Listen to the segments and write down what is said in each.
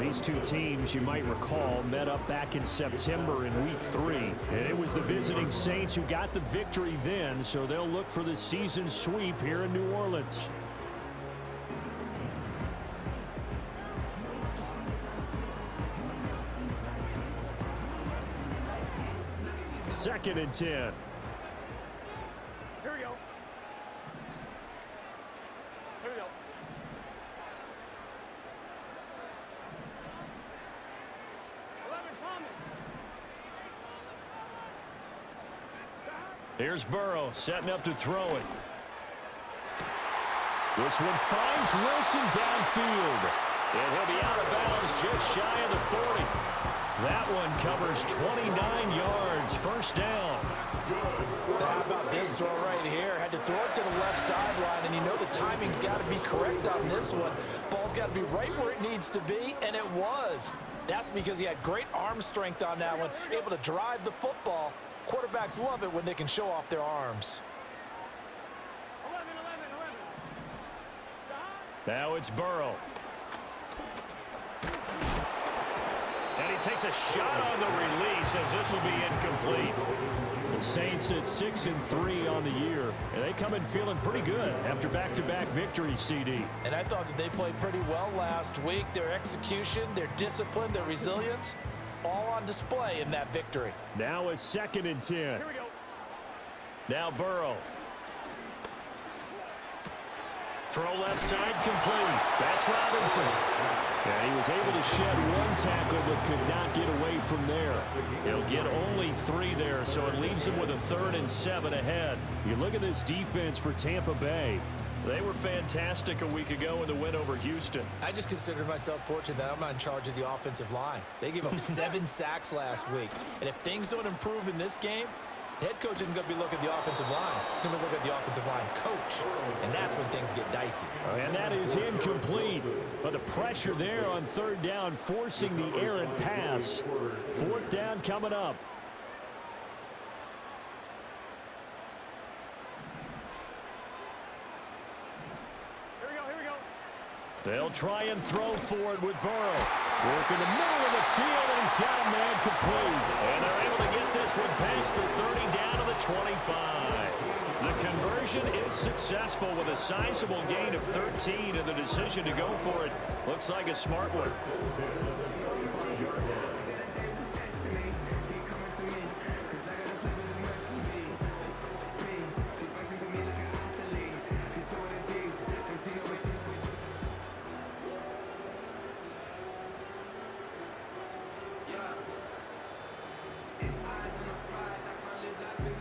These two teams, you might recall, met up back in September in Week 3. And it was the visiting Saints who got the victory then, so they'll look for the season sweep here in New Orleans. Second and 10. Here we go. Here we go. Here's Burrow setting up to throw it. This one finds Wilson downfield. And he'll be out of bounds just shy of the 40. That one covers 29 yards. First down. How about this throw right here? Had to throw it to the left sideline, and you know the timing's got to be correct on this one. Ball's got to be right where it needs to be, and it was. That's because he had great arm strength on that one, able to drive the football. Quarterbacks love it when they can show off their arms. 11. Now it's Burrow. And he takes a shot on the release as this will be incomplete. The Saints at 6-3 on the year, and they come in feeling pretty good after back-to-back victories, CD. And I thought that they played pretty well last week. Their execution, their discipline, their resilience, all on display in that victory. Now a 2nd and 10. Here we go. Now Burrow. Throw left side complete. That's Robinson. And he was able to shed one tackle but could not get away from there. He'll get only 3 there, so it leaves him with a 3rd and 7 ahead. You look at this defense for Tampa Bay. They were fantastic a week ago in the win over Houston. I just consider myself fortunate that I'm not in charge of the offensive line. They gave up 7 sacks last week. And if things don't improve in this game, the head coach isn't going to be looking at the offensive line. He's going to be looking at the offensive line coach. And that's when things get dicey. And that is incomplete. But the pressure there on 3rd down, forcing the errant pass. 4th down coming up. They'll try and throw for it with Burrow. Work in the middle of the field, and he's got a man complete. And they're able to get this one past the 30 down to the 25. The conversion is successful with a sizable gain of 13, and the decision to go for it looks like a smart one.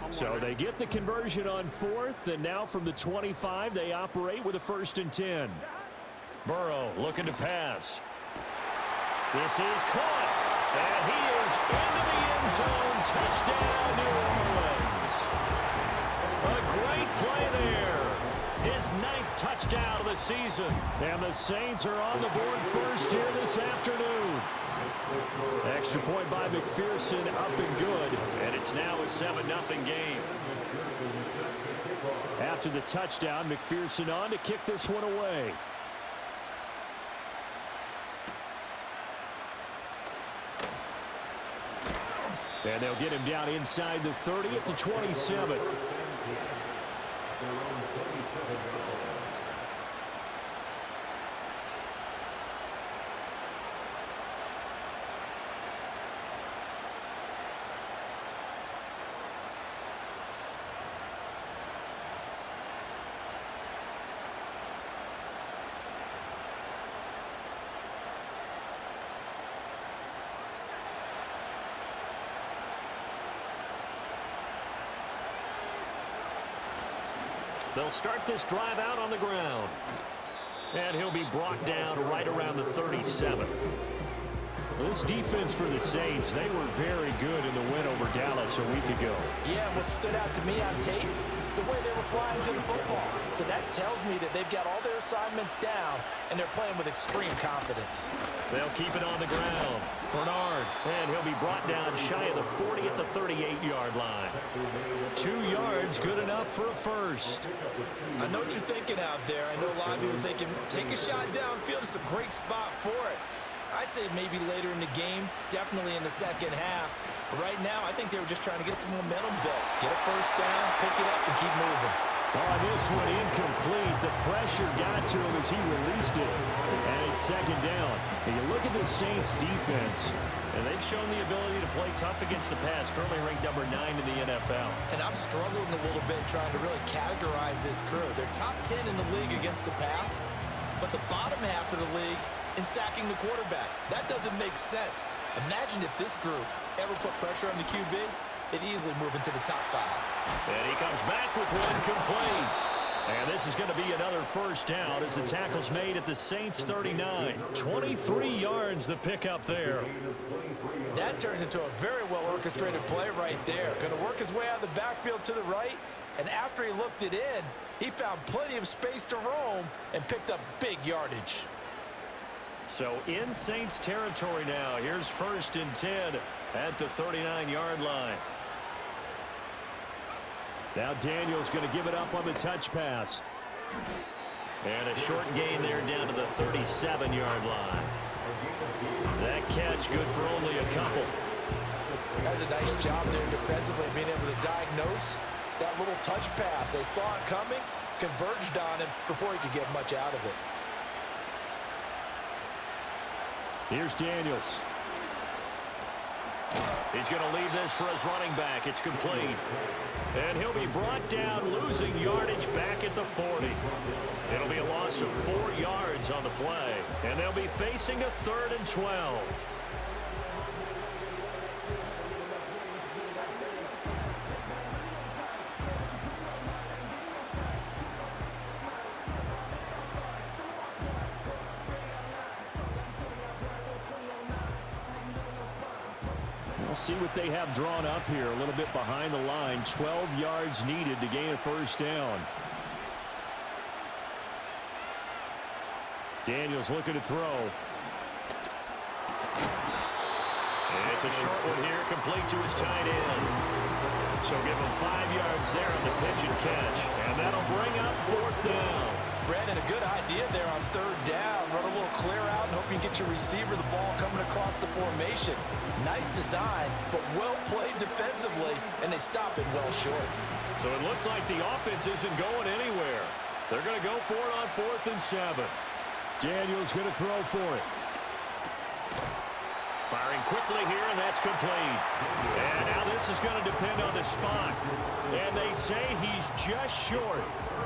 So they get the conversion on 4th, and now from the 25, they operate with a 1st and 10. Burrow looking to pass. This is caught, and he is into the end zone. Touchdown, New Orleans. A great play there. His 9th touchdown of the season. And the Saints are on the board first here this afternoon. Extra point by McPherson, up and good, and it's now a 7-0 game. After the touchdown, McPherson on to kick this one away. And they'll get him down inside the 30 at the 27. They'll start this drive out on the ground. And he'll be brought down right around the 37. This defense for the Saints, they were very good in the win over Dallas a week ago. Yeah, what stood out to me on tape, the way they were flying to the football. So that tells me that they've got all their assignments down, and they're playing with extreme confidence. They'll keep it on the ground. Bernard, and he'll be brought down shy of the 40 at the 38-yard line. 2 yards, good enough for a first. I know what you're thinking out there. I know a lot of you are thinking, take a shot downfield. It's a great spot for it. I'd say maybe later in the game, definitely in the second half. But right now, I think they were just trying to get some momentum built. Get a first down, pick it up, and keep moving. Oh, this one incomplete. The pressure got to him as he released it. And it's second down. And you look at the Saints defense, and they've shown the ability to play tough against the pass, currently ranked number 9 in the NFL. And I'm struggling a little bit trying to really categorize this crew. They're top 10 in the league against the pass, but the bottom half of the league in sacking the quarterback. That doesn't make sense. Imagine if this group ever put pressure on the QB, they'd easily move into the top 5. And he comes back with one complete. And this is going to be another first down as the tackle's made at the Saints 39. 23 yards the pickup there. That turns into a very well-orchestrated play right there. Going to work his way out of the backfield to the right. And after he looked it in, he found plenty of space to roam and picked up big yardage. So in Saints territory now. Here's 1st and 10 at the 39-yard line. Now Daniel's going to give it up on the touch pass. And a short gain there down to the 37-yard line. That catch good for only a couple. That's a nice job there defensively, being able to diagnose that little touch pass. They saw it coming, converged on him before he could get much out of it. Here's Daniels. He's going to leave this for his running back. It's complete. And he'll be brought down, losing yardage back at the 40. It'll be a loss of 4 yards on the play. And they'll be facing a 3rd and 12. See what they have drawn up here. A little bit behind the line. 12 yards needed to gain a first down. Daniels looking to throw. And it's a short one here, complete to his tight end. So give him 5 yards there on the pitch and catch. And that'll bring up 4th down. Brandon, a good idea there on 3rd down. Run a little clear out and hope you can get your receiver the ball coming across the formation. Nice design, but well played defensively, and they stop it well short. So it looks like the offense isn't going anywhere. They're going to go for it on 4th and 7. Daniels going to throw for it. Firing quickly here, and that's complete. And now this is going to depend on the spot. And they say he's just short.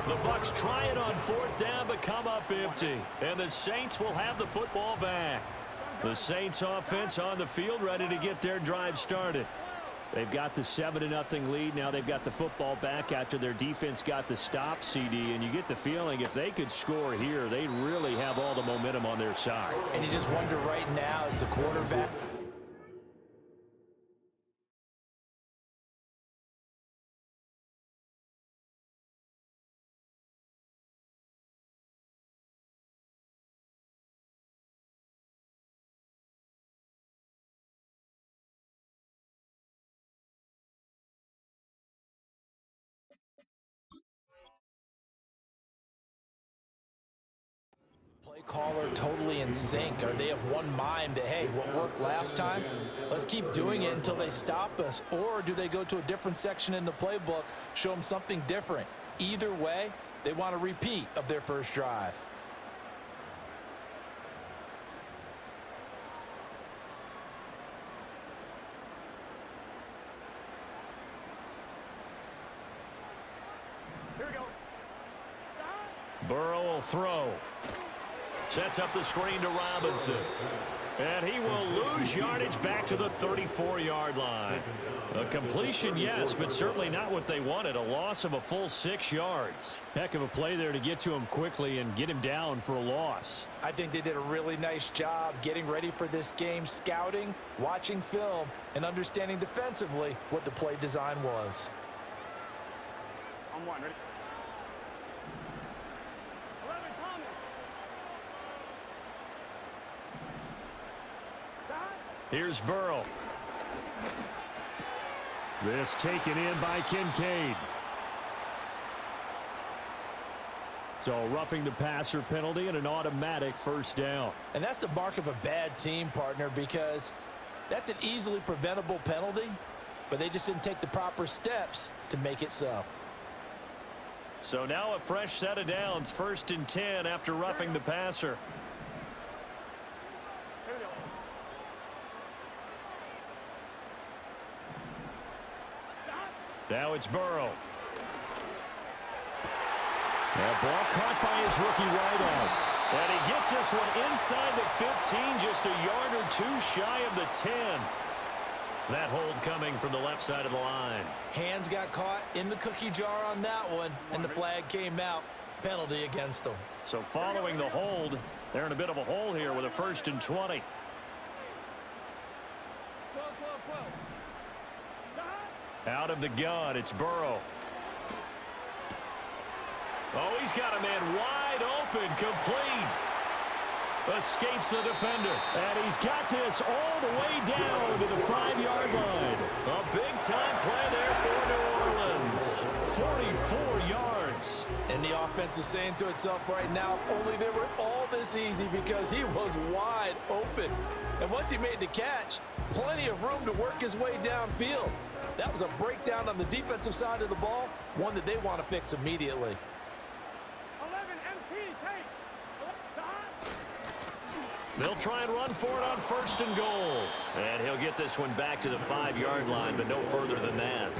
The Bucs try it on 4th down, but come up empty. And the Saints will have the football back. The Saints offense on the field, ready to get their drive started. They've got the 7-0 lead. Now they've got the football back after their defense got the stop, CD. And you get the feeling if they could score here, they'd really have all the momentum on their side. And you just wonder right now, as the quarterback, play caller totally in sync. Are they of one mind that, hey, what worked last time, let's keep doing it until they stop us? Or do they go to a different section in the playbook, show them something different? Either way, they want a repeat of their first drive. Here we go. Burrow will throw. Sets up the screen to Robinson. And he will lose yardage back to the 34-yard line. A completion, yes, but certainly not what they wanted. A loss of a full 6 yards. Heck of a play there to get to him quickly and get him down for a loss. I think they did a really nice job getting ready for this game, scouting, watching film, and understanding defensively what the play design was. On 1, ready? 11, Thomas. Here's Burrow. This taken in by Kincaid. So roughing the passer penalty and an automatic first down. And that's the mark of a bad team, partner, because that's an easily preventable penalty, but they just didn't take the proper steps to make it so. So now a fresh set of downs, 1st and 10 after roughing the passer. Now it's Burrow. That ball caught by his rookie wideout. And he gets this one inside the 15, just a yard or two shy of the 10. That hold coming from the left side of the line. Hands got caught in the cookie jar on that one, and the flag came out. Penalty against them. So following the hold, they're in a bit of a hole here with a 1st and 20. Out of the gun, it's Burrow. Oh, he's got a man wide open, complete. Escapes the defender. And he's got this all the way down to the 5-yard line. A big-time play there for New Orleans. 44 yards. And the offense is saying to itself right now, only they were all this easy because he was wide open. And once he made the catch, plenty of room to work his way downfield. That was a breakdown on the defensive side of the ball, one that they want to fix immediately. 11 MT, take. They'll try and run for it on 1st and goal. And he'll get this one back to the 5-yard line, but no further than that.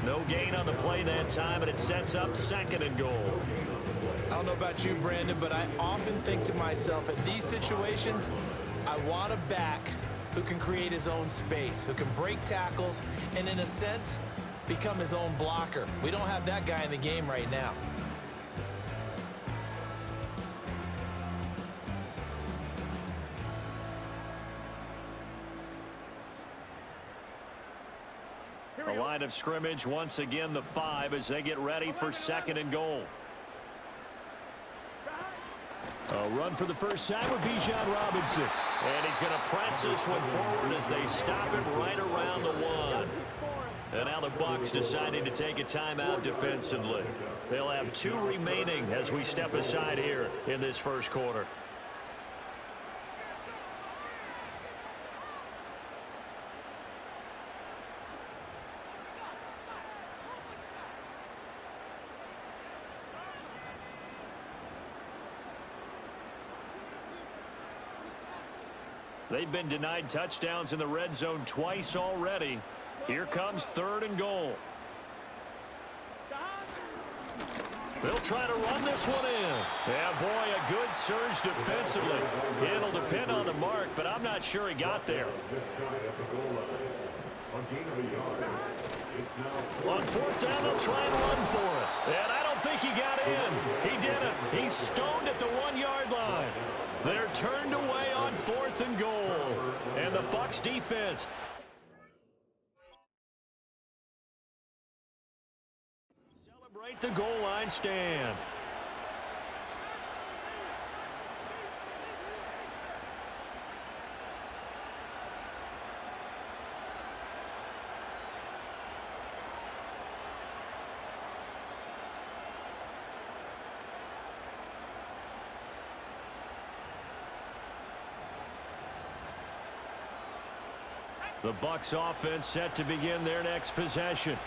No gain on the play that time, and it sets up 2nd and goal. I don't know about you, Brandon, but I often think to myself, in these situations, I want a back who can create his own space, who can break tackles, and in a sense, become his own blocker. We don't have that guy in the game right now. A line of scrimmage, once again the 5 as they get ready for 2nd and goal. A run for the first time would be John Robinson. And he's going to press this one forward as they stop it right around the 1. And now the Bucs deciding to take a timeout defensively. They'll have 2 remaining as we step aside here in this first quarter. They've been denied touchdowns in the red zone twice already. Here comes 3rd and goal. They'll try to run this one in. Yeah, boy, a good surge defensively. It'll depend on the mark, but I'm not sure he got there. On 4th down, they'll try and run for it. And I don't think he got in. He didn't. He's stoned at the 1-yard line. They're turned away on 4th and goal. And the Bucs defense celebrate the goal line stand. The Bucs offense set to begin their next possession.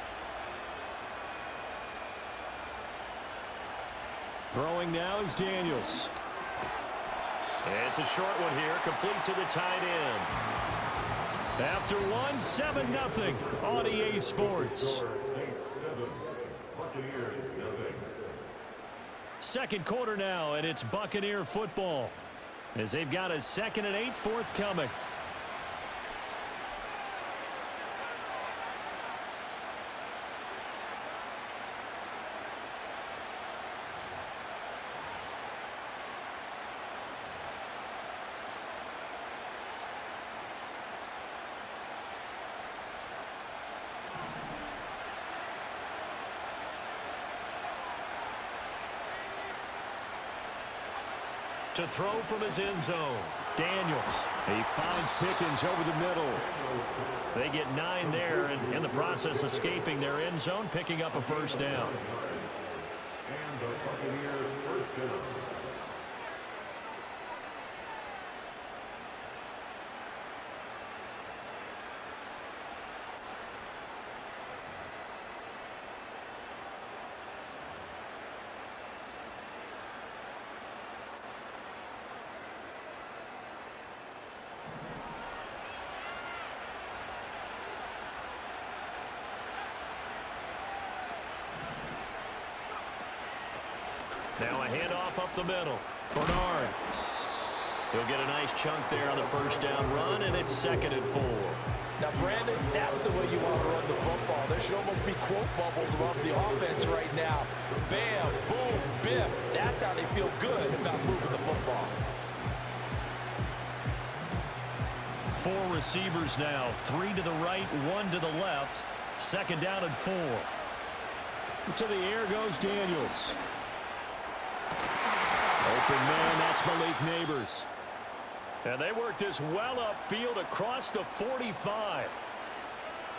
Throwing now is Daniels. It's a short one here, complete to the tight end. After one, 7-0 on EA Sports. Second quarter now, and it's Buccaneer football as they've got a 2nd and 8 forthcoming. To throw from his end zone, Daniels. He finds Pickens over the middle. They get 9 there, and in the process escaping their end zone, picking up a first down. And the Buccaneer first Now a handoff up the middle. Bernard. He'll get a nice chunk there on the first down run, and it's 2nd and 4. Now, Brandon, that's the way you want to run the football. There should almost be quote bubbles above the offense right now. Bam, boom, biff. That's how they feel good about moving the football. 4 receivers now. 3 to the right, 1 to the left. 2nd down and 4. To the air goes Daniels. Open man, that's Malik Neighbors. And they work this well upfield across the 45.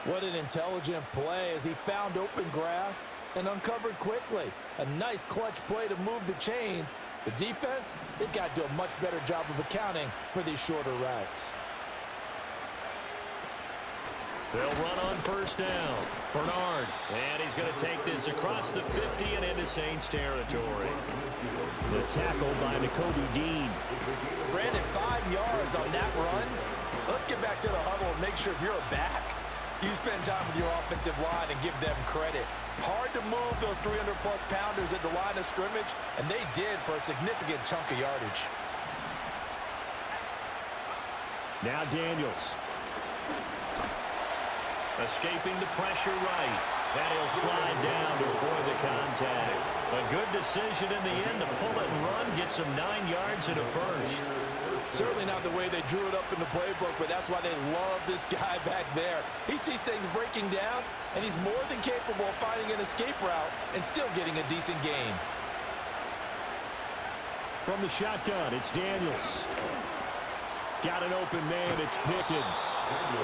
What an intelligent play as he found open grass and uncovered quickly. A nice clutch play to move the chains. The defense, they've got to do a much better job of accounting for these shorter routes. They'll run on first down. Bernard. And he's going to take this across the 50 and into Saints territory. The tackle by Nakobe Dean. Brandon, 5 yards on that run. Let's get back to the huddle and make sure if you're a back, you spend time with your offensive line and give them credit. Hard to move those 300-plus pounders at the line of scrimmage, and they did for a significant chunk of yardage. Now Daniels. Escaping the pressure right. And he'll slide down to avoid the contact. A good decision in the end to pull it and run. Gets him 9 yards and a first. Certainly not the way they drew it up in the playbook, but that's why they love this guy back there. He sees things breaking down, and he's more than capable of finding an escape route and still getting a decent gain. From the shotgun, it's Daniels. Got an open man, it's Pickens.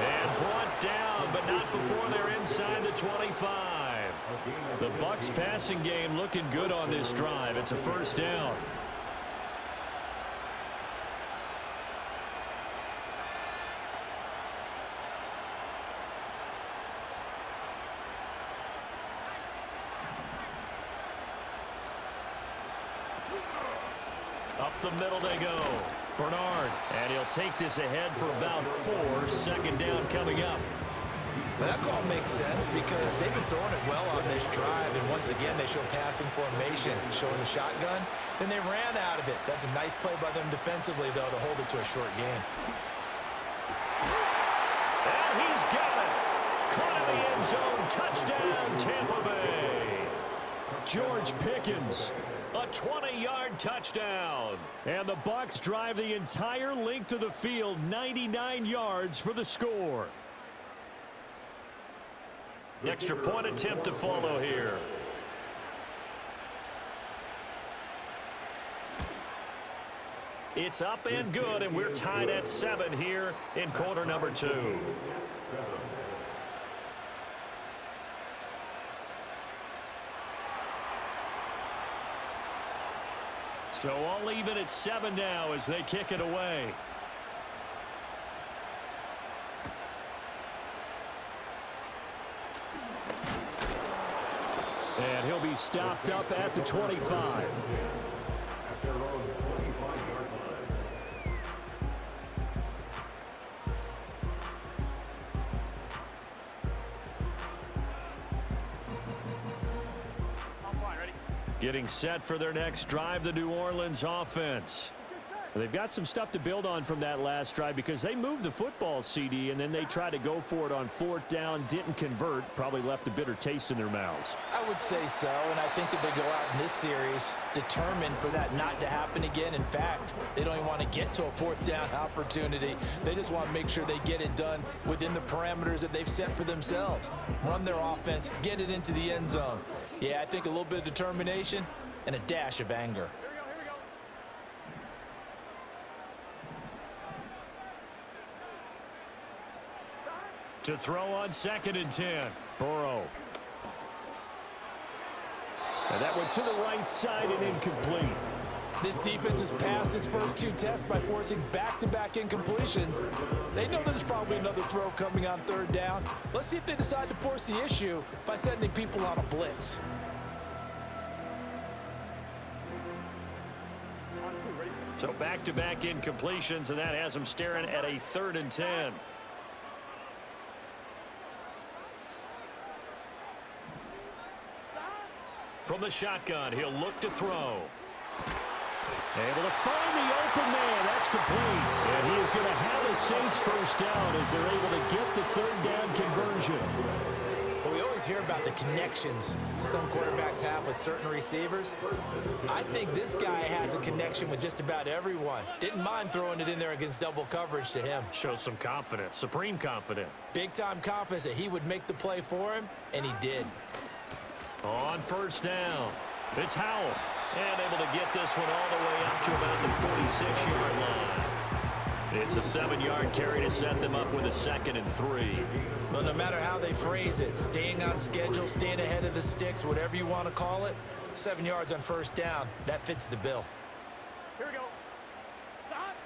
And brought down, but not before they're inside the 25. The Bucs passing game looking good on this drive. It's a first down. Up the middle they go. Bernard, and he'll take this ahead for about 4. 2nd down coming up. Well, that call makes sense because they've been throwing it well on this drive, and once again they show passing formation, showing the shotgun. Then they ran out of it. That's a nice play by them defensively, though, to hold it to a short game. And he's got it. Caught in the end zone. Touchdown, Tampa Bay. George Pickens. A 20-yard touchdown. And the Bucs drive the entire length of the field, 99 yards for the score. Extra point attempt to follow here. It's up and good, and we're tied at 7 here in quarter number 2. So all even at 7 now as they kick it away. And he'll be stopped up at the 25. Getting set for their next drive, the New Orleans offense. They've got some stuff to build on from that last drive because they moved the football, CD, and then they tried to go for it on 4th down, didn't convert, probably left a bitter taste in their mouths. I would say so, and I think that they go out in this series determined for that not to happen again. In fact, they don't even want to get to a 4th down opportunity. They just want to make sure they get it done within the parameters that they've set for themselves. Run their offense, get it into the end zone. Yeah, I think a little bit of determination and a dash of anger. To throw on 2nd and 10. Burrow. And that went to the right side and incomplete. This defense has passed its first 2 tests by forcing back-to-back incompletions. They know there's probably another throw coming on 3rd down. Let's see if they decide to force the issue by sending people on a blitz. So back-to-back incompletions, and that has them staring at a 3rd and 10. From the shotgun, he'll look to throw. Able to find the open man. That's complete. And he is going to have a Saints first down as they're able to get the third down conversion. Well, we always hear about the connections some quarterbacks have with certain receivers. I think this guy has a connection with just about everyone. Didn't mind throwing it in there against double coverage to him. Shows some confidence, supreme confidence. Big-time confidence that he would make the play for him, and he did. On first down, it's Howell. And able to get this one all the way up to about the 46-yard line. It's a 7-yard carry to set them up with a 2nd and 3. Well, no matter how they phrase it, staying on schedule, staying ahead of the sticks, whatever you want to call it, 7 yards on first down, that fits the bill. Here we go. Stop.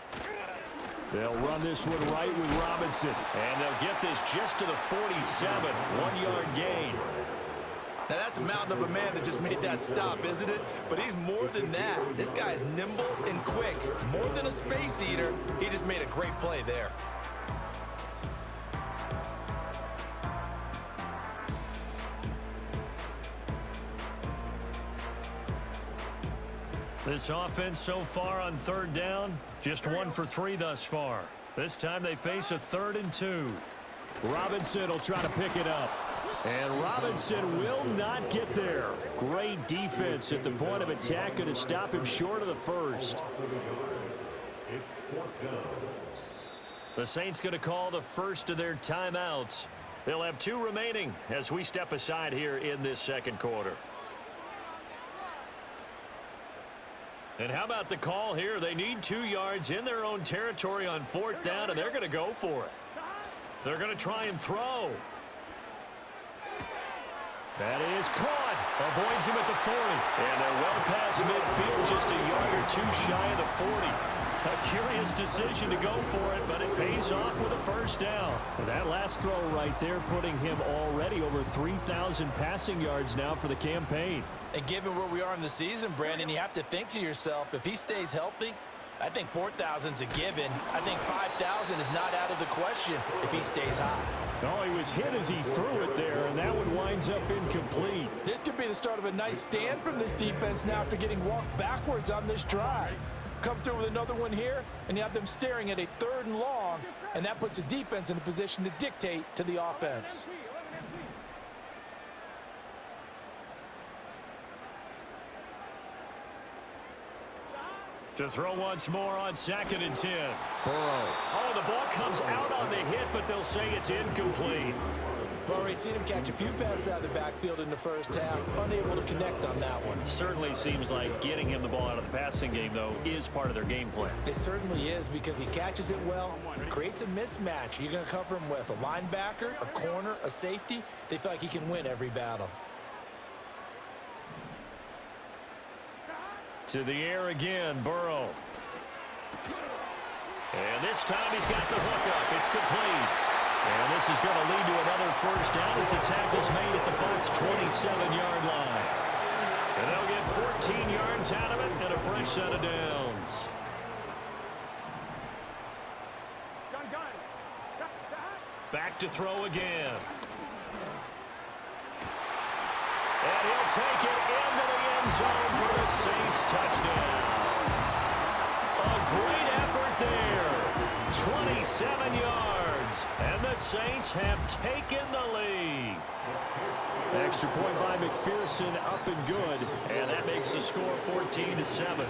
They'll run this one right with Robinson. And they'll get this just to the 47, 1-yard gain. Now, that's a mountain of a man that just made that stop, isn't it? But he's more than that. This guy is nimble and quick. More than a space eater, he just made a great play there. This offense so far on third down, just 1 for 3 thus far. This time they face a 3rd and 2. Robinson will try to pick it up. And Robinson will not get there. Great defense at the point of attack, going to stop him short of the first. The Saints going to call the first of their timeouts. They'll have 2 remaining as we step aside here in this second quarter. And how about the call here? They need 2 yards in their own territory on 4th down, and they're going to go for it. They're going to try and throw. That is caught. Avoids him at the 40. And they're well past midfield, just a yard or 2 shy of the 40. A curious decision to go for it, but it pays off with a first down. And that last throw right there putting him already over 3,000 passing yards now for the campaign. And given where we are in the season, Brandon, you have to think to yourself, if he stays healthy, I think 4,000's a given. I think 5,000 is not out of the question if he stays high. Oh, he was hit as he threw it there, and that one winds up incomplete. This could be the start of a nice stand from this defense now after getting walked backwards on this drive. Come through with another one here, and you have them staring at a 3rd and long, and that puts the defense in a position to dictate to the offense. To throw once more on 2nd and 10. Burrow. Oh, the ball comes out on the hit, but they'll say it's incomplete. We've already seen him catch a few passes out of the backfield in the first half, unable to connect on that one. Certainly seems like getting him the ball out of the passing game, though, is part of their game plan. It certainly is because he catches it well, creates a mismatch. You're going to cover him with a linebacker, a corner, a safety. They feel like he can win every battle. To the air again, Burrow. And this time he's got the hook up. It's complete. And this is going to lead to another first down as the tackle's made at the Bucs' 27-yard line. And they'll get 14 yards out of it and a fresh set of downs. Back to throw again. And he'll take it into the end zone for the Saints touchdown. A great effort there. 27 yards. And the Saints have taken the lead. Extra point by McPherson, up and good. And that makes the score 14-7.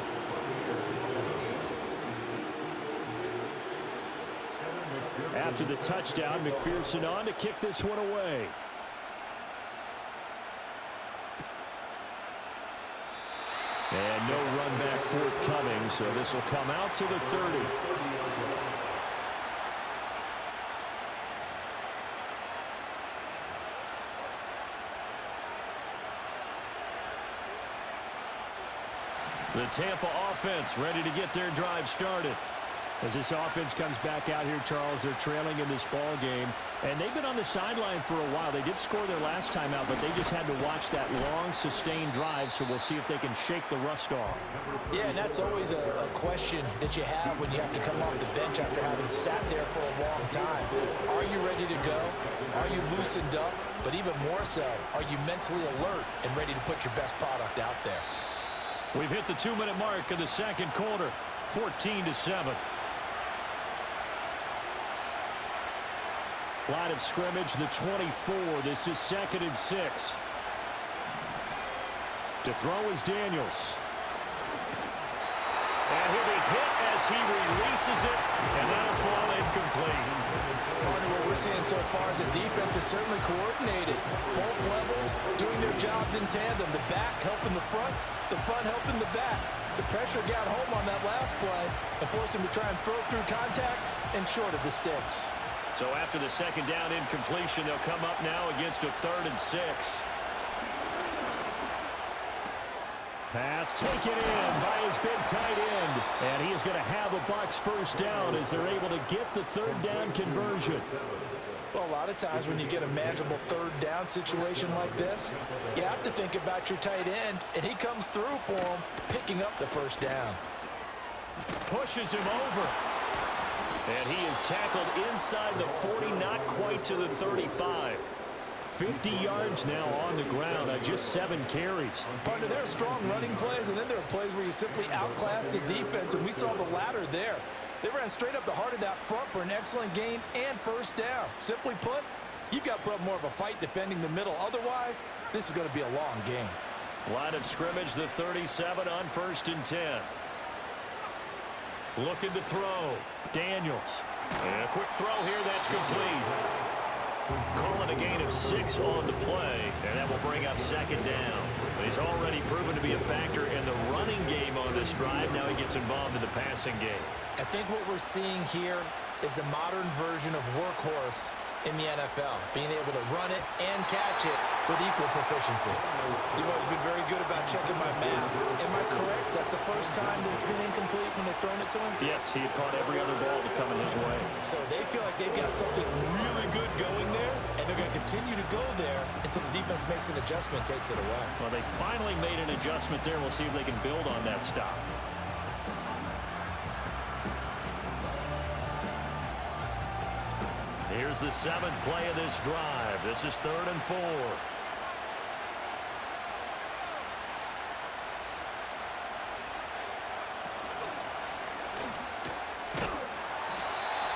After the touchdown, McPherson on to kick this one away. And no run back forthcoming, so this will come out to the 30. The Tampa offense ready to get their drive started. As this offense comes back out here, Charles, they're trailing in this ball game. And they've been on the sideline for a while. They did score their last time out, but they just had to watch that long, sustained drive, so we'll see if they can shake the rust off. Yeah, and that's always a question that you have when you have to come off the bench after having sat there for a long time. Are you ready to go? Are you loosened up? But even more so, are you mentally alert and ready to put your best product out there? We've hit the 2-minute mark of the second quarter, 14-7. Line of scrimmage, the 24. This is 2nd and 6. To throw is Daniels. And he'll be hit as he releases it, and that'll fall incomplete. Partner, what we're seeing so far is the defense is certainly coordinated. Both levels doing their jobs in tandem. The back helping the front helping the back. The pressure got home on that last play and forced him to try and throw through contact and short of the sticks. So after the second down incompletion, they'll come up now against a 3rd and 6. Pass taken in by his big tight end. And he is going to have a Bucs first down as they're able to get the 3rd down conversion. Well, a lot of times when you get a manageable 3rd down situation like this, you have to think about your tight end, and he comes through for him, picking up the first down. Pushes him over. And he is tackled inside the 40, not quite to the 35. 50 yards now on the ground on just 7 carries. Partner, there are strong running plays, and then there are plays where you simply outclass the defense, and we saw the latter there. They ran straight up the heart of that front for an excellent gain and first down. Simply put, you've got to put up more of a fight defending the middle. Otherwise, this is going to be a long game. Line of scrimmage, the 37 on 1st and 10. Looking to throw. Daniels. And a quick throw here, that's complete. Calling a gain of 6 on the play, and that will bring up 2nd down. He's already proven to be a factor in the running game on this drive. Now he gets involved in the passing game. I think what we're seeing here is the modern version of workhorse in the NFL, being able to run it and catch it with equal proficiency. You've always been very good about checking my math. Am I correct? That's the first time that it's been incomplete when they've thrown it to him? Yes, he had caught every other ball to come in his way. So they feel like they've got something really good going there, and they're going to continue to go there until the defense makes an adjustment, takes it away. Well, they finally made an adjustment there. We'll see if they can build on that stop. Here's the 7th play of this drive. This is 3rd and 4.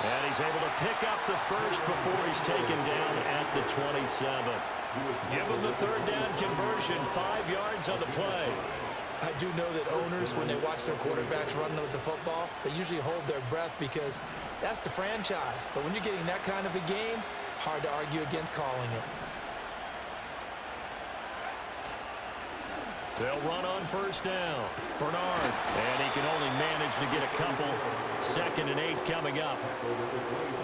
And he's able to pick up the first before he's taken down at the 27. Give him the 3rd down conversion, 5 yards on the play. I do know that owners, when they watch their quarterbacks run with the football, they usually hold their breath because that's the franchise. But when you're getting that kind of a game, hard to argue against calling it. They'll run on first down. Bernard, and he can only manage to get a couple. 2nd and 8 coming up.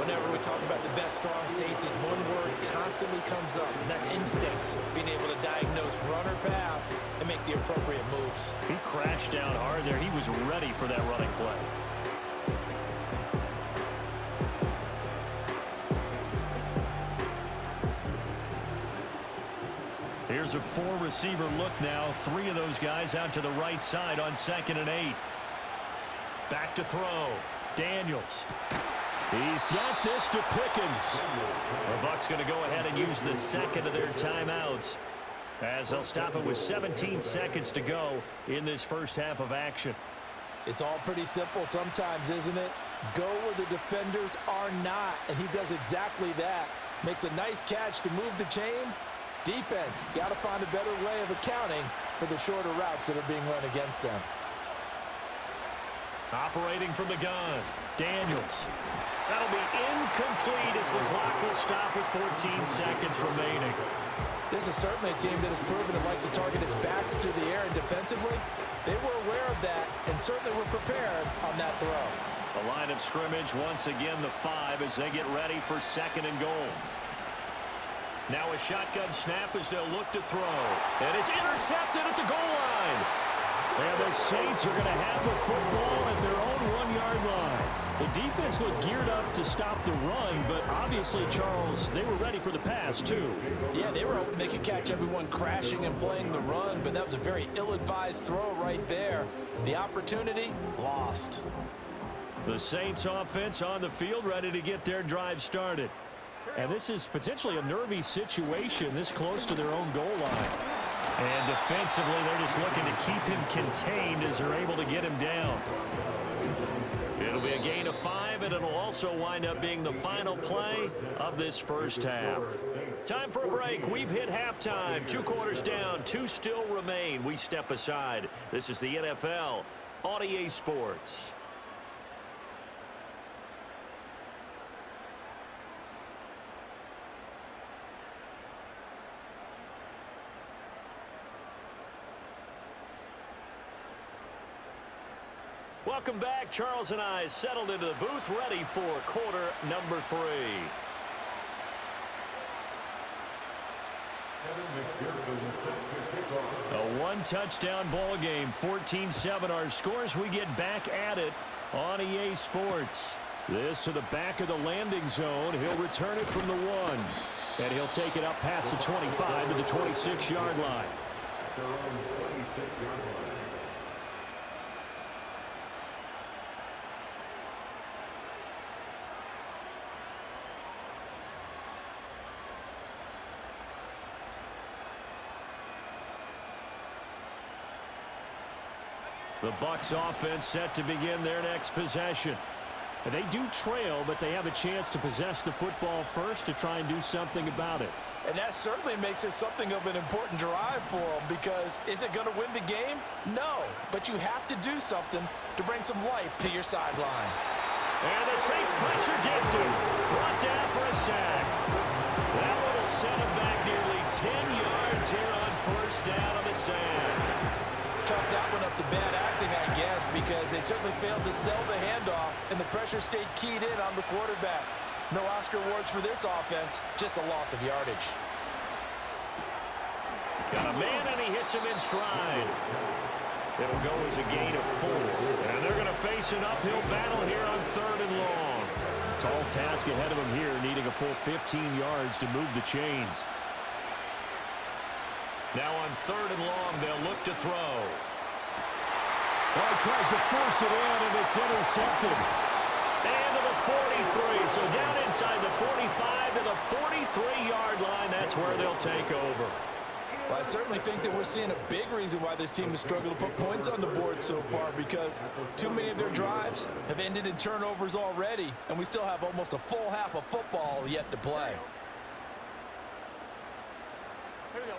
Whenever we talk about the best strong safeties, one word constantly comes up, and that's instincts. Being able to diagnose run or pass and make the appropriate moves. He crashed down hard there. He was ready for that running play. Here's a 4-receiver look now. 3 of those guys out to the right side on 2nd and 8. Back to throw. Daniels. He's got this to Pickens. The Bucs going to go ahead and use the 2nd of their timeouts as they'll stop it with 17 seconds to go in this first half of action. It's all pretty simple sometimes, isn't it? Go where the defenders are not, and he does exactly that. Makes a nice catch to move the chains. Defense, got to find a better way of accounting for the shorter routes that are being run against them. Operating from the gun, Daniels. That'll be incomplete as the clock will stop with 14 seconds remaining. This is certainly a team that has proven it likes to target its backs through the air, and defensively, they were aware of that and certainly were prepared on that throw. The line of scrimmage, once again, the 5 as they get ready for 2nd and goal. Now a shotgun snap as they'll look to throw. And it's intercepted at the goal line. And the Saints are going to have the football at their own 1-yard line. The defense looked geared up to stop the run, but obviously, Charles, they were ready for the pass, too. Yeah, they were hoping they could catch everyone crashing and playing the run, but that was a very ill-advised throw right there. The opportunity, lost. The Saints offense on the field, ready to get their drive started. And this is potentially a nervy situation this close to their own goal line. And defensively, they're just looking to keep him contained as they're able to get him down. It'll be a gain of 5, and it'll also wind up being the final play of this first half. Time for a break. We've hit halftime. 2 quarters down, 2 still remain. We step aside. This is the NFL on EA Sports. Welcome back. Charles and I settled into the booth, ready for quarter number 3. A 1-touchdown ball game, 14-7 our scores. We get back at it on EA Sports. This to the back of the landing zone. He'll return it from the 1. And he'll take it up past the 25 to the 26-yard line. The Bucs offense set to begin their next possession. And they do trail, but they have a chance to possess the football first to try and do something about it. And that certainly makes it something of an important drive for them, because is it going to win the game? No, but you have to do something to bring some life to your sideline. And the Saints pressure gets him. Brought down for a sack. That one will set him back nearly 10 yards here on first down on the sack. Chalk that one up to bad acting, I guess, because they certainly failed to sell the handoff, and the pressure stayed keyed in on the quarterback. No Oscar awards for this offense, just a loss of yardage. Got a man, and he hits him in stride. It'll go as a gain of 4. And they're going to face an uphill battle here on 3rd and long. Tall task ahead of him here, needing a full 15 yards to move the chains. Now on 3rd and long, they'll look to throw. Oh, he tries to force it in, and it's intercepted. And to the 43, so down inside the 45 to the 43-yard line. That's where they'll take over. Well, I certainly think that we're seeing a big reason why this team has struggled to put points on the board so far, because too many of their drives have ended in turnovers already, and we still have almost a full half of football yet to play. Here we go.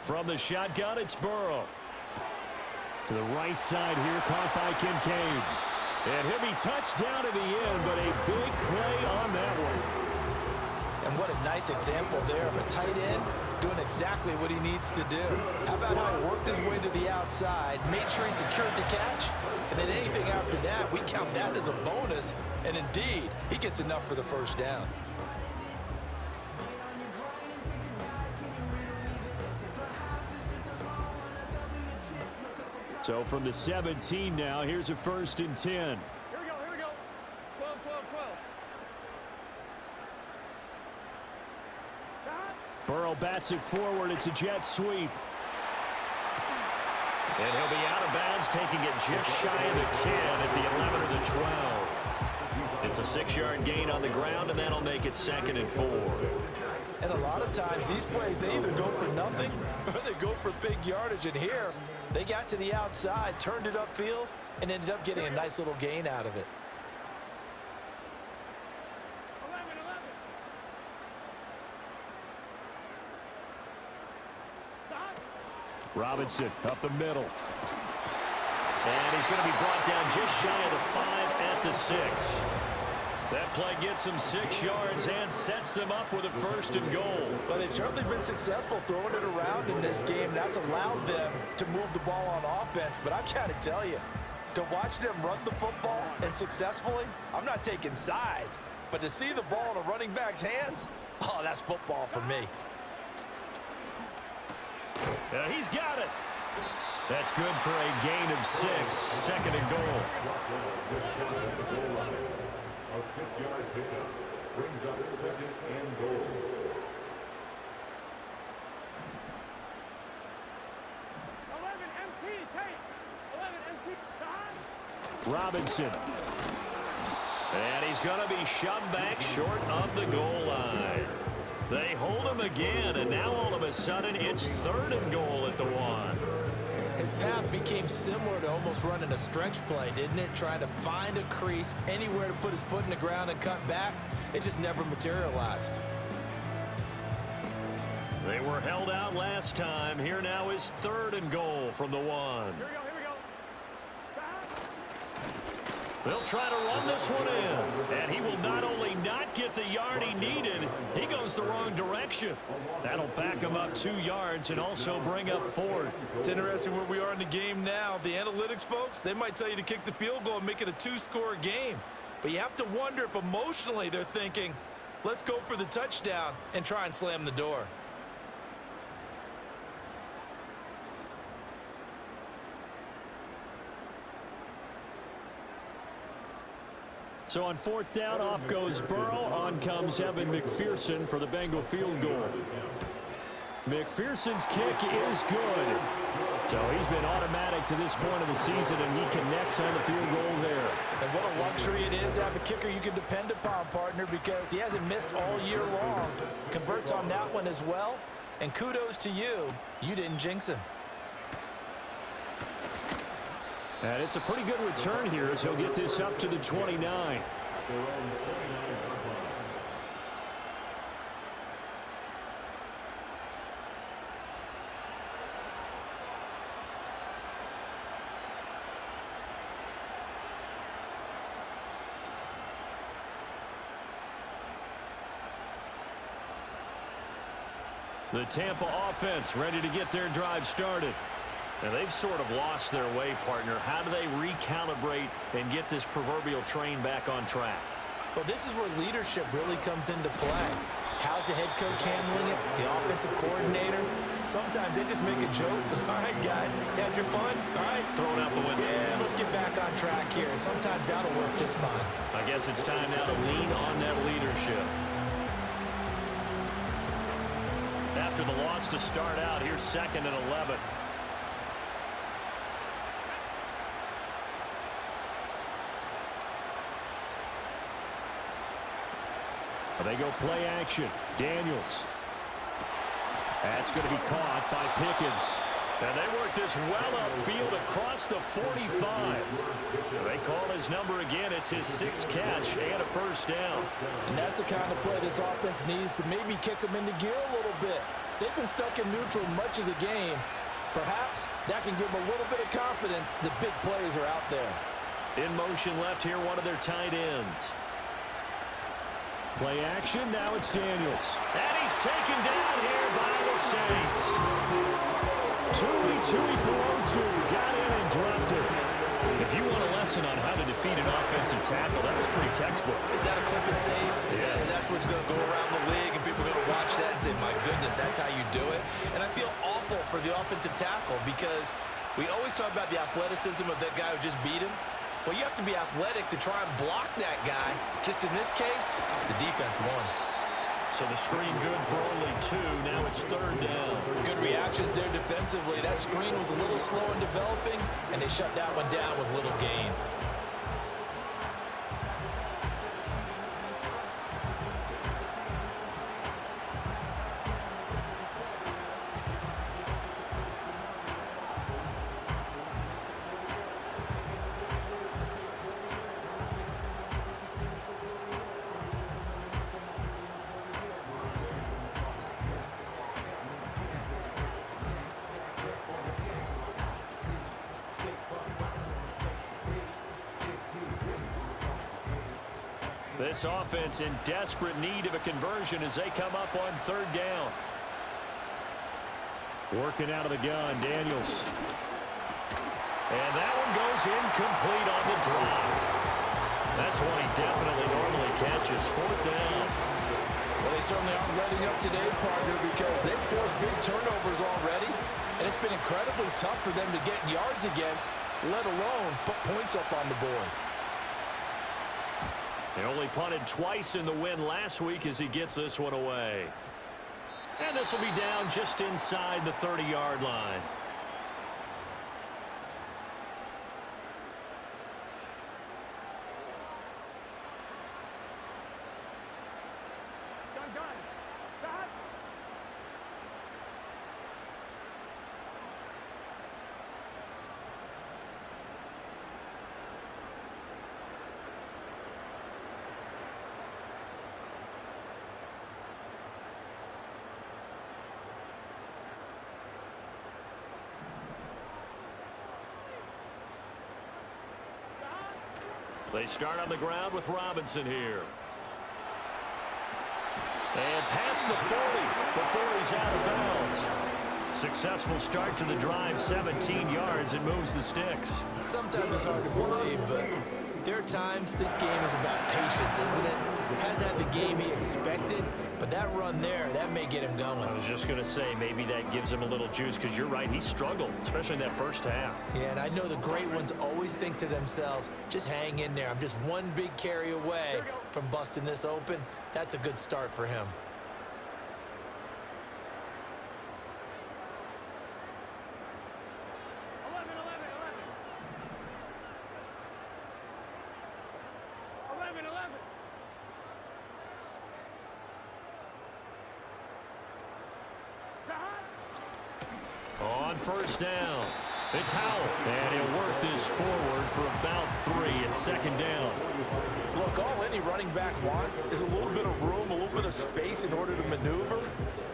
From the shotgun, it's Burrow. To the right side here, caught by Kincaid. And he'll be touched down at the end, but a big play on that one. And what a nice example there of a tight end doing exactly what he needs to do. How about how he worked his way to the outside, made sure he secured the catch, and then anything after that, we count that as a bonus. And indeed, he gets enough for the first down. So from the 17 now, here's a 1st and 10. Here we go. 12, 12, 12. Burrow bats it forward. It's a jet sweep. And he'll be out of bounds, taking it just shy of the 10 at the 11 or the 12. It's a 6-yard gain on the ground, and that'll make it 2nd and 4. And a lot of times, these plays, they either go for nothing or they go for big yardage. And here, they got to the outside, turned it upfield, and ended up getting a nice little gain out of it. 11, 11. Stop. Robinson up the middle. And he's going to be brought down just shy of the 5 at the 6. That play gets them 6 yards and sets them up with a 1st and goal. But they've certainly been successful throwing it around in this game. That's allowed them to move the ball on offense. But I've got to tell you, to watch them run the football and successfully, I'm not taking sides. But to see the ball in a running back's hands, oh, that's football for me. He's got it. That's good for a gain of 6, 2nd and goal. A 6-yard pickup brings up 2nd and goal. 11 MT, take. 11 MT, stop. Robinson. And he's going to be shoved back short of the goal line. They hold him again, and now all of a sudden it's 3rd and goal at the 1. His path became similar to almost running a stretch play, didn't it? Trying to find a crease, anywhere to put his foot in the ground and cut back. It just never materialized. They were held out last time. Here now is 3rd and goal from the 1. Here we go. They'll try to run this one in. And he will not only not get the yard he needed, he goes the wrong direction. That'll back him up 2 yards and also bring up 4th. It's interesting where we are in the game now. The analytics folks, they might tell you to kick the field goal and make it a 2-score game. But you have to wonder if emotionally they're thinking, let's go for the touchdown and try and slam the door. So on 4th down, off goes Burrow. On comes Evan McPherson for the Bengal field goal. McPherson's kick is good. So he's been automatic to this point of the season, and he connects on the field goal there. And what a luxury it is to have a kicker you can depend upon, partner, because he hasn't missed all year long. Converts on that one as well. And kudos to you. You didn't jinx him. And it's a pretty good return here as he'll get this up to the 29. The Tampa offense ready to get their drive started. And they've sort of lost their way, partner. How do they recalibrate and get this proverbial train back on track? Well, this is where leadership really comes into play. How's the head coach handling it? The offensive coordinator? Sometimes they just make a joke. All right, guys, had your fun? All right. Throw it out the window. Yeah, let's get back on track here. And sometimes that'll work just fine. I guess it's time now to lean on that leadership. After the loss to start out, here's 2nd and 11. They go play action. Daniels. That's going to be caught by Pickens. And they work this well upfield across the 45. They call his number again. It's his 6th catch and a 1st down. And that's the kind of play this offense needs to maybe kick them into gear a little bit. They've been stuck in neutral much of the game. Perhaps that can give them a little bit of confidence. The big plays are out there. In motion left here, one of their tight ends. Play action, now it's Daniels. And he's taken down here by the Saints. Tui got in and dropped it. If you want a lesson on how to defeat an offensive tackle, that was pretty textbook. Is that a clip and save? Yes. That's what's going to go around the league, and people are going to watch that and say, my goodness, that's how you do it. And I feel awful for the offensive tackle because we always talk about the athleticism of that guy who just beat him. Well, you have to be athletic to try and block that guy. Just in this case, the defense won. So the screen good for only 2. Now it's 3rd down. Good reactions there defensively. That screen was a little slow in developing, and they shut that one down with little gain. This offense in desperate need of a conversion as they come up on 3rd down. Working out of the gun, Daniels. And that one goes incomplete on the drop. That's one he definitely normally catches. 4th down. Well, they certainly aren't letting up today, partner, because they've forced big turnovers already. And it's been incredibly tough for them to get yards against, let alone put points up on the board. They only punted twice in the win last week as he gets this one away. And this will be down just inside the 30-yard line. They start on the ground with Robinson here. And past the 40 before he's out of bounds. Successful start to the drive, 17 yards, and moves the sticks. Sometimes it's hard to believe, but there are times this game is about patience, isn't it? Hasn't had the game he expected, but that run there, that may get him going. I was just going to say, maybe that gives him a little juice, because you're right, he struggled, especially in that first half. Yeah, and I know the great ones always think to themselves, just hang in there. I'm just one big carry away from busting this open. That's a good start for him. On first down, it's Howell, and he'll work this forward for about 3 at second down. Look, all any running back wants is a little bit of room, a little bit of space in order to maneuver,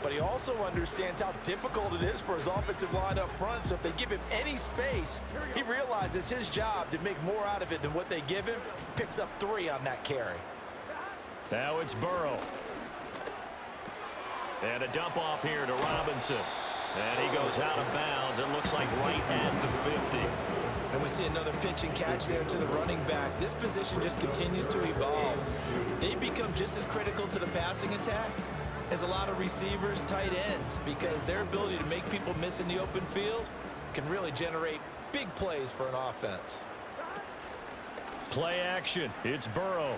but he also understands how difficult it is for his offensive line up front, so if they give him any space, he realizes his job to make more out of it than what they give him, picks up 3 on that carry. Now it's Burrow. And a dump off here to Robinson. And he goes out of bounds. It looks like right at the 50. And we see another pitch and catch there to the running back. This position just continues to evolve. They become just as critical to the passing attack as a lot of receivers, tight ends, because their ability to make people miss in the open field can really generate big plays for an offense. Play action. It's Burrow.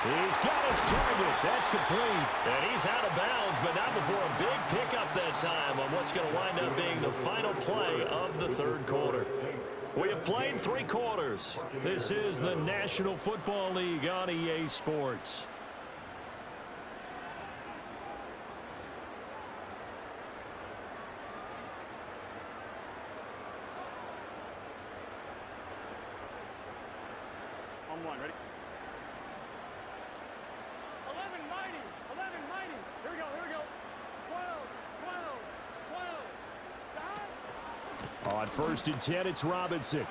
He's got his target. That's complete. And he's out of bounds, but not before a big pickup that time on what's going to wind up being the final play of the third quarter. We have played 3 quarters. This is the National Football League on EA Sports. On one, ready? 11 mighty. Here we go. 12. On first and 10, it's Robinson.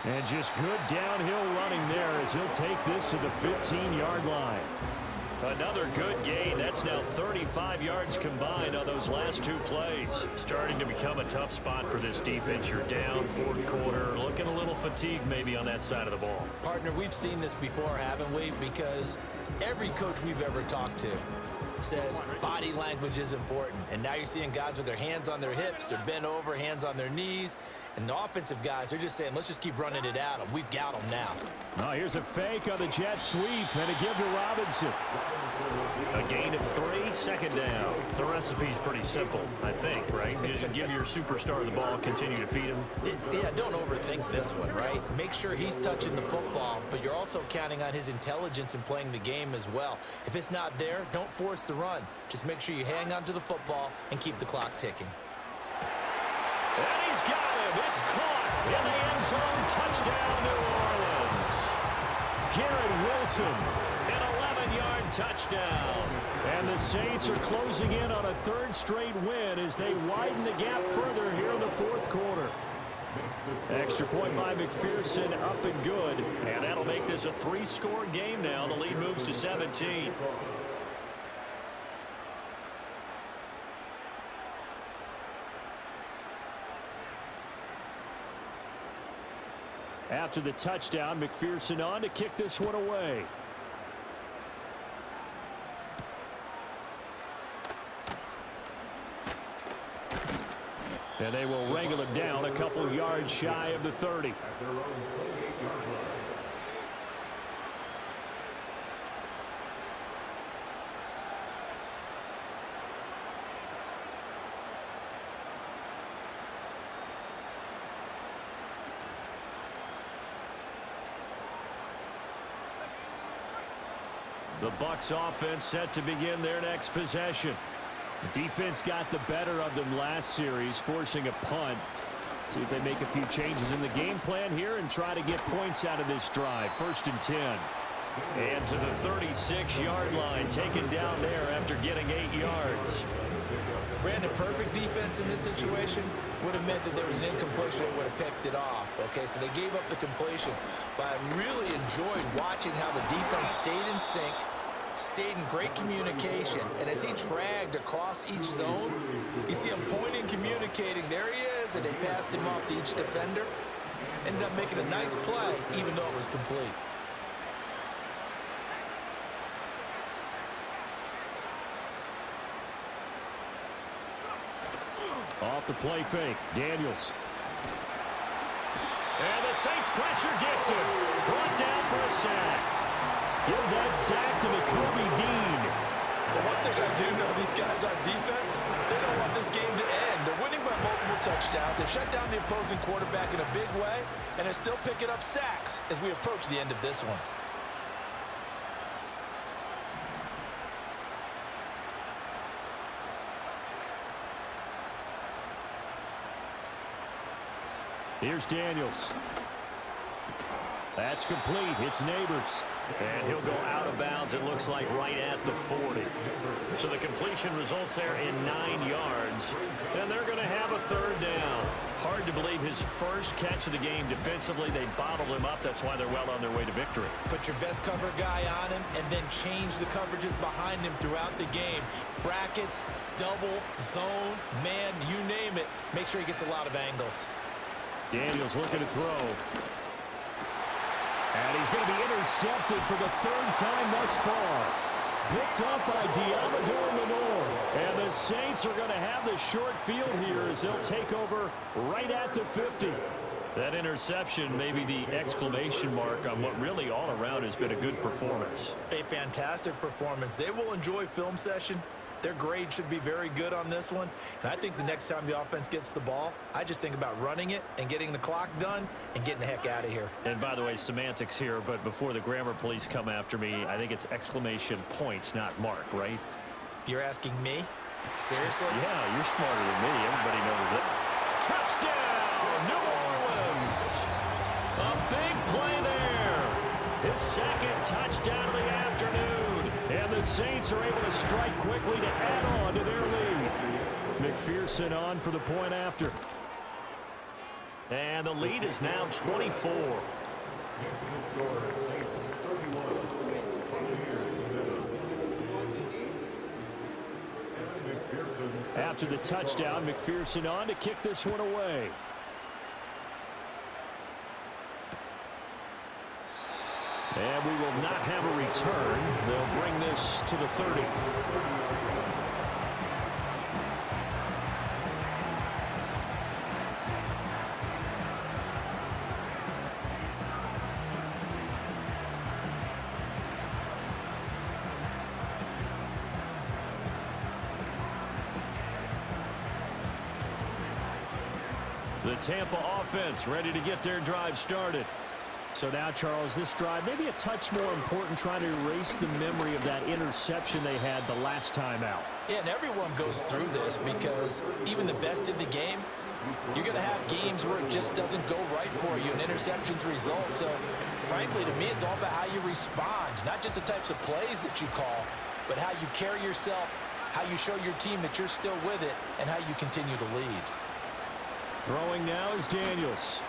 And just good downhill running there as he'll take this to the 15-yard line. Another good gain. That's now 35 yards combined on those last 2 plays. Starting to become a tough spot for this defense. You're down fourth quarter. Looking a little fatigued maybe on that side of the ball. Partner, we've seen this before, haven't we? Because every coach we've ever talked to says body language is important. And now you're seeing guys with their hands on their hips, they're bent over, hands on their knees. And the offensive guys, they're just saying, let's just keep running it at them. We've got them now. Now here's a fake on the jet sweep and a give to Robinson. A gain of 3, second down. The recipe's pretty simple, I think, right? Just give your superstar the ball, continue to feed him. Yeah, don't overthink this one, right? Make sure he's touching the football, but you're also counting on his intelligence in playing the game as well. If it's not there, don't force the run. Just make sure you hang on to the football and keep the clock ticking. And he's got him. It's caught in the end zone. Touchdown, New Orleans. Garrett Wilson, an 11-yard touchdown. And the Saints are closing in on a 3rd straight win as they widen the gap further here in the fourth quarter. Extra point by McPherson, up and good. And that'll make this a 3-score game now. The lead moves to 17. After the touchdown, McPherson on to kick this one away. And they will wrangle it down a couple yards shy of the 30. The Bucs offense set to begin their next possession. The defense got the better of them last series, forcing a punt. See if they make a few changes in the game plan here and try to get points out of this drive. 1st and 10. And to the 36-yard line, taken down there after getting 8 yards. Brandon, perfect defense in this situation would have meant that there was an incompletion that would have picked it off. Okay, so they gave up the completion. But I really enjoyed watching how the defense stayed in sync, stayed in great communication, and as he dragged across each zone, you see him pointing, communicating. There he is, and they passed him off to each defender. Ended up making a nice play, even though it was complete. Off the play fake, Daniels. And the Saints pressure gets him. Brought down for a sack. Give that sack to Kobe Dean. Well, one thing I do know, these guys on defense, they don't want this game to end. They're winning by multiple touchdowns. They've shut down the opposing quarterback in a big way, and they're still picking up sacks as we approach the end of this one. Here's Daniels. That's complete. It's Neighbors. And he'll go out of bounds, it looks like, right at the 40. So the completion results there in 9 yards. And they're going to have a third down. Hard to believe his first catch of the game defensively. They bottled him up. That's why they're well on their way to victory. Put your best cover guy on him and then change the coverages behind him throughout the game. Brackets, double, zone, man, you name it. Make sure he gets a lot of angles. Daniels looking to throw. And he's going to be intercepted for the third time thus far. Picked up by Diamador Lenore. And the Saints are going to have the short field here as they'll take over right at the 50. That interception may be the exclamation mark on what really all around has been a good performance. A fantastic performance. They will enjoy film session. Their grade should be very good on this one. And I think the next time the offense gets the ball, I just think about running it and getting the clock done and getting the heck out of here. And by the way, semantics here, but before the grammar police come after me, I think it's exclamation point, not mark, right? You're asking me? Seriously? Yeah, you're smarter than me. Everybody knows it. Touchdown, New Orleans! A big play there. His second touchdown of the afternoon. And the Saints are able to strike quickly to add on to their lead. McPherson on for the point after. And the lead is now 24. After the touchdown, McPherson on to kick this one away. And we will not have a return. They'll bring this to the 30. The Tampa offense ready to get their drive started. So now, Charles, this drive maybe a touch more important, trying to erase the memory of that interception they had the last time out. Yeah, and everyone goes through this because even the best in the game, you're going to have games where it just doesn't go right for you, and interceptions result. So, frankly, to me, it's all about how you respond, not just the types of plays that you call, but how you carry yourself, how you show your team that you're still with it, and how you continue to lead. Throwing now is Daniels.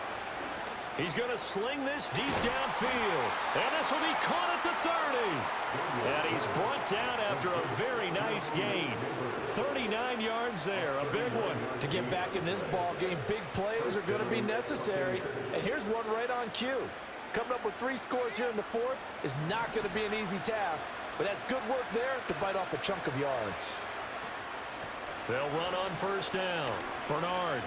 He's going to sling this deep downfield. And this will be caught at the 30. And he's brought down after a very nice gain. 39 yards there, a big one. To get back in this ball game, big plays are going to be necessary. And here's one right on cue. Coming up with 3 scores here in the 4th is not going to be an easy task. But that's good work there to bite off a chunk of yards. They'll run on first down. Bernard.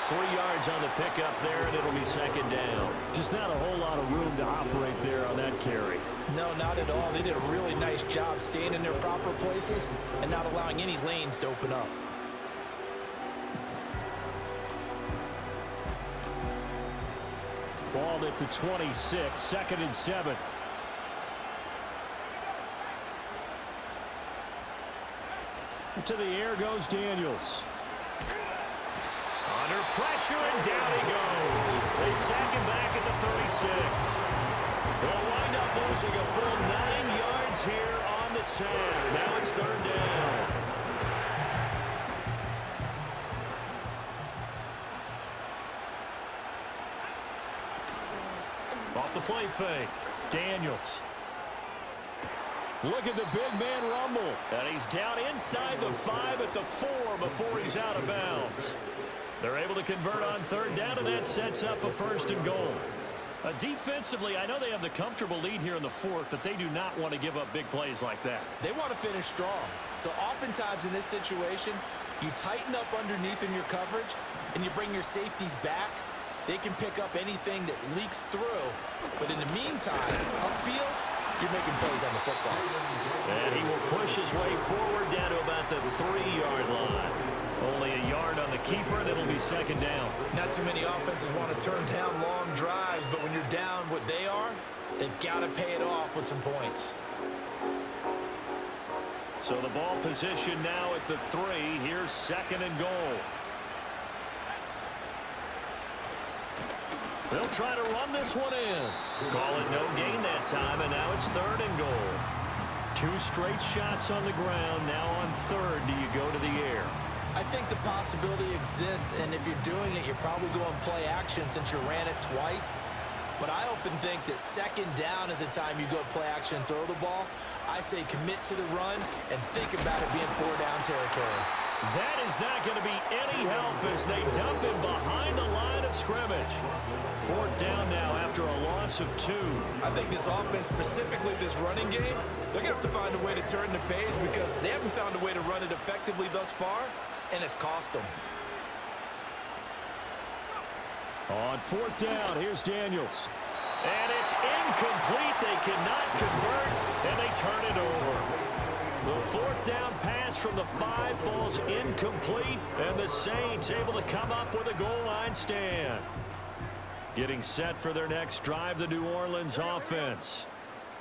3 yards on the pickup there, and it'll be second down. Just not a whole lot of room to operate there on that carry. No, not at all. They did a really nice job staying in their proper places and not allowing any lanes to open up. Balled at the 26, 2nd and 7. To the air goes Daniels. Under pressure, and down he goes. They sack him back at the 36. They'll wind up losing a full 9 yards here on the sack. Now it's third down. Off the play fake. Daniels. Look at the big man rumble. And he's down inside the 5 at the 4 before he's out of bounds. They're able to convert on third down, and that sets up a first and goal. Defensively, I know they have the comfortable lead here in the fourth, but they do not want to give up big plays like that. They want to finish strong. So oftentimes in this situation, you tighten up underneath in your coverage, and you bring your safeties back. They can pick up anything that leaks through. But in the meantime, upfield, you're making plays on the football. And he will push his way forward down to about the 3-yard line. Only a yard on the keeper, and it'll be second down. Not too many offenses want to turn down long drives, but when you're down what they are, they've got to pay it off with some points. So the ball position now at the 3. Here's second and goal. They'll try to run this one in. Call it no gain that time, and now it's third and goal. 2 straight shots on the ground. Now on third, do you go to the air? I think the possibility exists, and if you're doing it, you're probably going play action since you ran it twice. But I often think that second down is a time you go play action and throw the ball. I say commit to the run and think about it being 4-down territory. That is not going to be any help as they dump him behind the line of scrimmage. 4th down now after a loss of 2. I think this offense, specifically this running game, they're going to have to find a way to turn the page because they haven't found a way to run it effectively thus far, and it's cost them. On 4th down, here's Daniels. And it's incomplete. They cannot convert, and they turn it over. The 4th down pass from the 5 falls incomplete, and the Saints able to come up with a goal line stand. Getting set for their next drive, the New Orleans offense.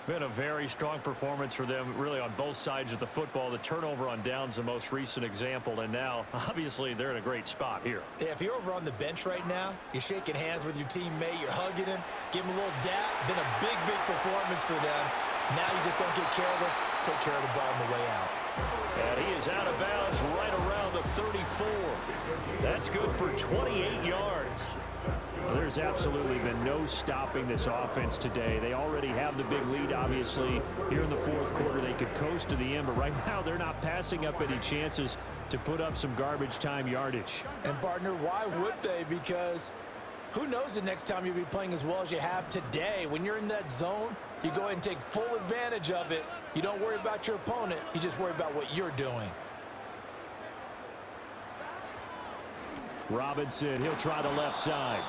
Been a very strong performance for them, really, on both sides of the football. The turnover on downs, the most recent example, and now, obviously, they're in a great spot here. Yeah, if you're over on the bench right now, you're shaking hands with your teammate, you're hugging him, give him a little dap. Been a big, big performance for them. Now you just don't get careless. Take care of the ball on the way out. And he is out of bounds right around the 34. That's good for 28 yards. Well, there's absolutely been no stopping this offense today. They already have the big lead, obviously. Here in the fourth quarter, they could coast to the end, but right now they're not passing up any chances to put up some garbage time yardage. And, partner, why would they? Because who knows the next time you'll be playing as well as you have today. When you're in that zone, you go ahead and take full advantage of it. You don't worry about your opponent. You just worry about what you're doing. Robinson, he'll try the left side.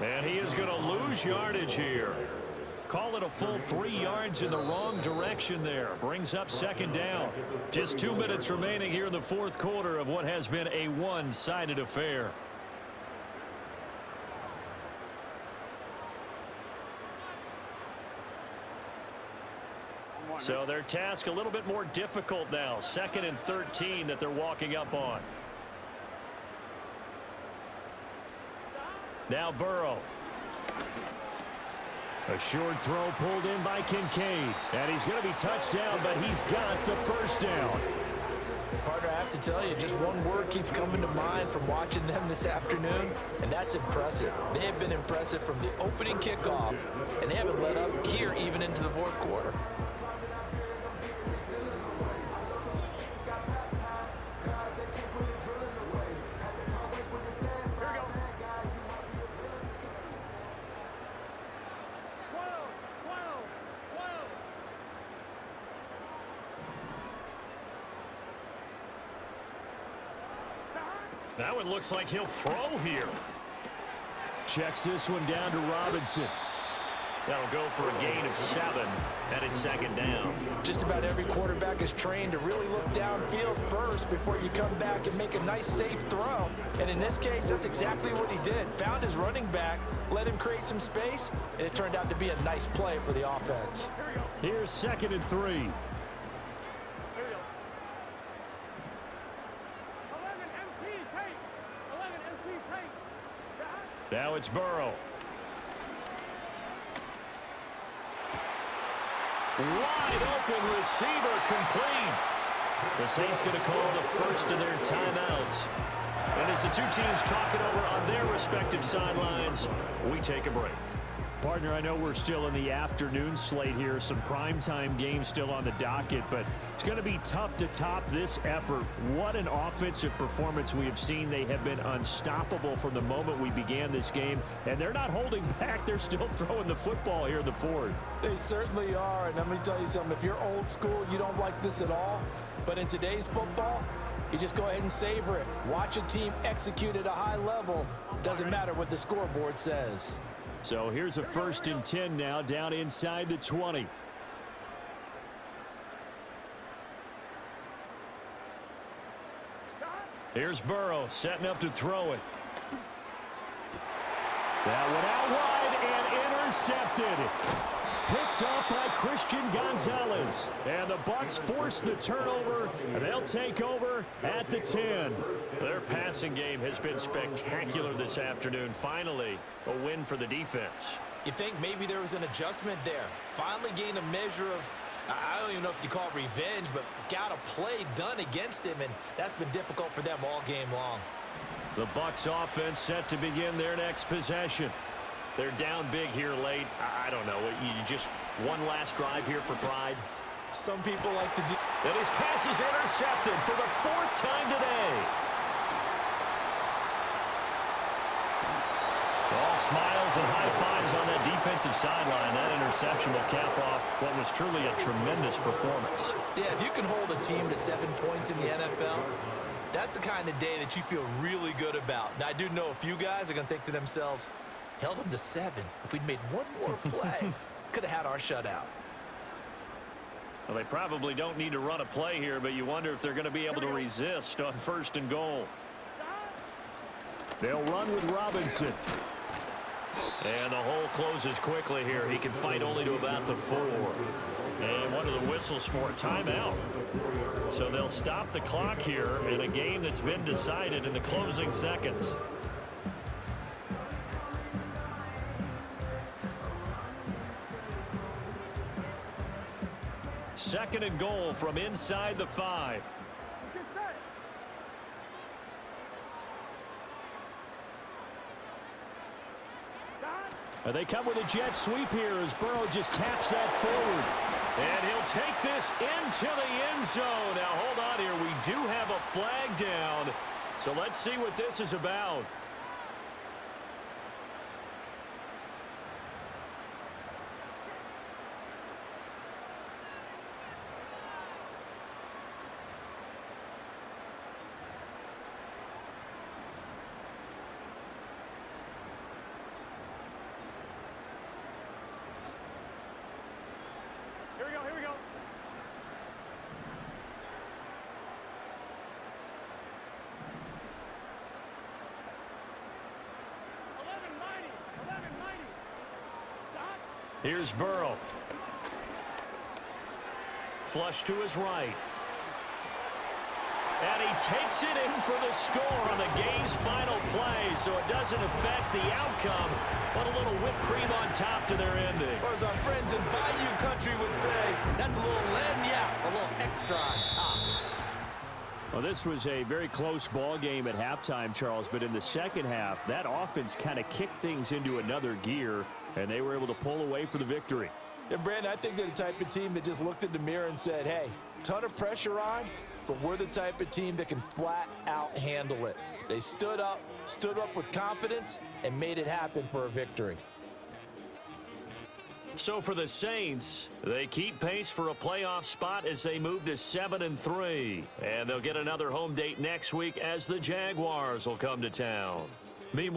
And he is going to lose yardage here. Call it a full 3 yards in the wrong direction there. Brings up second down. Just 2 minutes remaining here in the fourth quarter of what has been a one-sided affair. So their task a little bit more difficult now. 2nd and 13 that they're walking up on. Now Burrow. A short throw pulled in by Kincaid. And he's going to be touched down, but he's got the first down. Partner, I have to tell you, just one word keeps coming to mind from watching them this afternoon, and that's impressive. They have been impressive from the opening kickoff, and they haven't let up here even into the fourth quarter. That one looks like he'll throw here. Checks this one down to Robinson. That'll go for a gain of 7, and it's second down. Just about every quarterback is trained to really look downfield first before you come back and make a nice, safe throw. And in this case, that's exactly what he did. Found his running back, let him create some space, and it turned out to be a nice play for the offense. Here's 2nd and 3. Now it's Burrow. Wide open receiver complete. The Saints going to call the first of their timeouts. And as the two teams talk it over on their respective sidelines, we take a break. Partner, I know we're still in the afternoon slate here. Some primetime games still on the docket, but it's going to be tough to top this effort. What an offensive performance we have seen. They have been unstoppable from the moment we began this game, and they're not holding back. They're still throwing the football here in the fourth. They certainly are, and let me tell you something. If you're old school, you don't like this at all. But in today's football, you just go ahead and savor it. Watch a team execute at a high level. Doesn't matter what the scoreboard says. So here's a 1st and 10 now, down inside the 20. Here's Burrow setting up to throw it. That one out wide and intercepted. Picked up by Christian Gonzalez. And the Bucs force the turnover, and they'll take over at the 10. Their passing game has been spectacular this afternoon. Finally, a win for the defense. You think maybe there was an adjustment there. Finally gained a measure of, I don't even know if you call it revenge, but got a play done against him, and that's been difficult for them all game long. The Bucs offense set to begin their next possession. They're down big here late. I don't know. You just one last drive here for pride. Some people like to do. And his pass is intercepted for the 4th time today. All smiles and high fives on that defensive sideline. That interception will cap off what was truly a tremendous performance. Yeah, if you can hold a team to 7 points in the NFL, that's the kind of day that you feel really good about. Now, I do know a few guys are going to think to themselves, held them to 7. If we'd made one more play, could have had our shutout. Well, they probably don't need to run a play here, but you wonder if they're going to be able to resist on 1st and goal. They'll run with Robinson. And the hole closes quickly here. He can fight only to about the 4. And one of the whistles for a timeout. So they'll stop the clock here in a game that's been decided in the closing seconds. Second and goal from inside the 5. And they come with a jet sweep here as Burrow just taps that forward. And he'll take this into the end zone. Now, hold on here. We do have a flag down. So let's see what this is about. Here we go. Here's Burrow. Flush to his right. And he takes it in for the score on the game's final play, so it doesn't affect the outcome, but a little whipped cream on top to their ending. Or as our friends in Bayou Country would say, that's a little lagniappe, a little extra on top. Well, this was a very close ball game at halftime, Charles, but in the second half, that offense kind of kicked things into another gear, and they were able to pull away for the victory. And, Brandon, I think they're the type of team that just looked in the mirror and said, hey, ton of pressure on, but we're the type of team that can flat out handle it. They stood up with confidence, and made it happen for a victory. So for the Saints, they keep pace for a playoff spot as they move to 7-3. And they'll get another home date next week as the Jaguars will come to town.